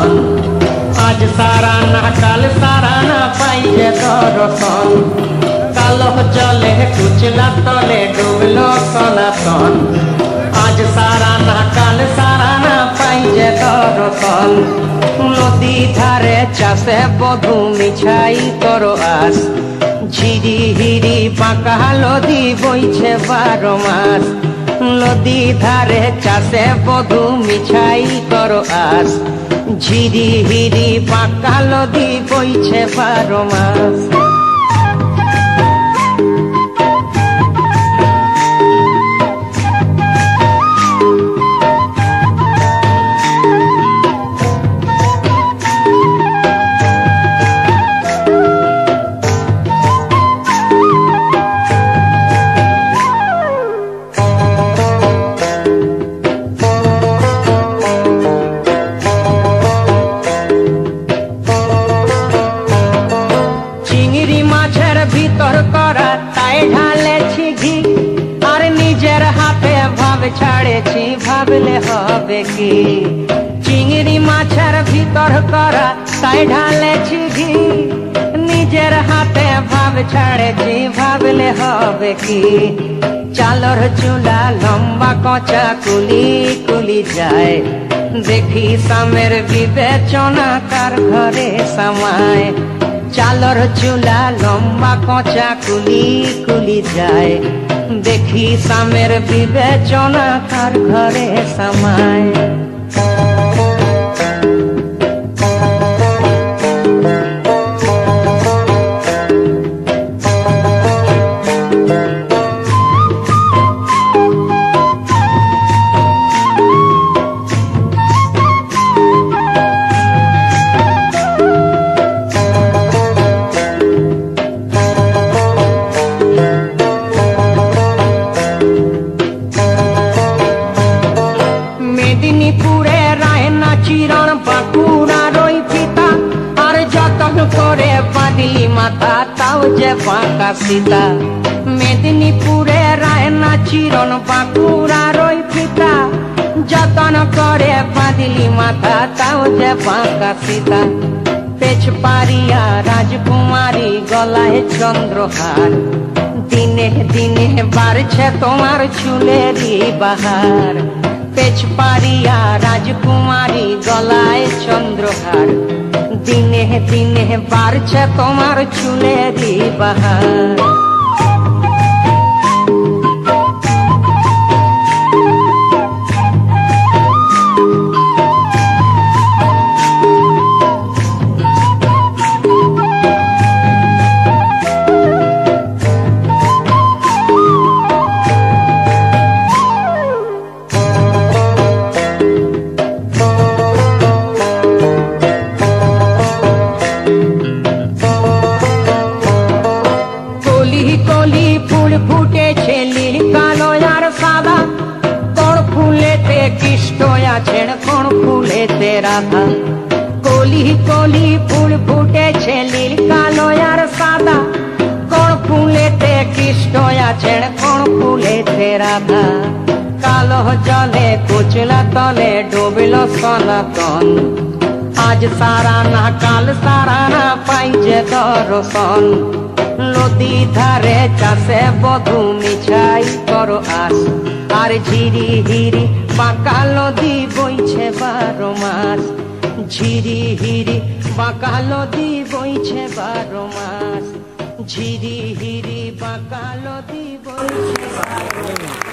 সনাতন আজ সারা না কাল সারা না পাই যে দর্শন কালো জলে কুচলা তলে ডুবলো সনাতন আজ সারা না কাল সারা না পাই যে দর্শন নদী ধারে চাষে বধু মিছাই করো আস ঝিরি হিরি বাঁকা নদী বইছে 12 মাস নদী ধারে চাষে বধু মিছাই করো আস ঝিরি হিরি বাঁকা নদী বইছে 12 মাস ভিতর করা তাই ঢালেছি ঘি আর নিজের হাতে ভাব ছাড়েছি ভাবলে হবে কি চিংড়ি মাছের ভিতর করা তাই ঢালেছি ঘি নিজের হাতে ভাব ছাড়েছি ভাবলে হবে কি চালর চুলা লম্বা কচা কুলি কুলি যায় দেখি সামের বিবেচনা কার ঘরে সামায় চালর চুলা লম্বা কচা কুলি কুলি যায় দেখি সামের বিবেচনা কার ঘরে সামায় মেদিনীপুরে রায়না চিরণ বাঁকুড়ার ওই ফিতা আর যতন করে বাঁধলি মাথা তাও যে বাঁকা সীতা মেদিনীপুরে রায়না চিরণ বাঁকুড়ার ওই ফিতা যতন করে বাঁধলি মাথা তাও যে বাঁকা সীতা পেছ পারিয়া রাজকুমারী গলায় চন্দ্রহার দিনে দিনে বাড়ছে তোমার চুলেরই বাহার পেছ পারিয়া রাজকুমারী গলায় চন্দ্রহার দিনে দিনে বাড়ছে তোমার চুলেরই বাহার কলি ফুল ফুটেছে নীল কালো আর সাদা কোন ফুলেতে কৃষ্ণ আছেন কোন ফুলেতে রাধা কলি কলি ফুল ফুটেছে নীল কালো আর সাদা কোন ফুলেতে কৃষ্ণ আছেন কোন ফুলেতে রাধা কালো জলে কুচলা তলে ডুবল সনাতন আজ সারা না কাল সারা না পাই যে দর্শন নদী ধারে চাষে বধু মিছাই করো আস আর ঝিরি হিরি বাঁকা নদী বইছে 12 মাস ঝিরি হিরি বাঁকা নদী বইছে 12 মাস ঝিরি হিরি বাঁকা নদী বইছে 12 মাস।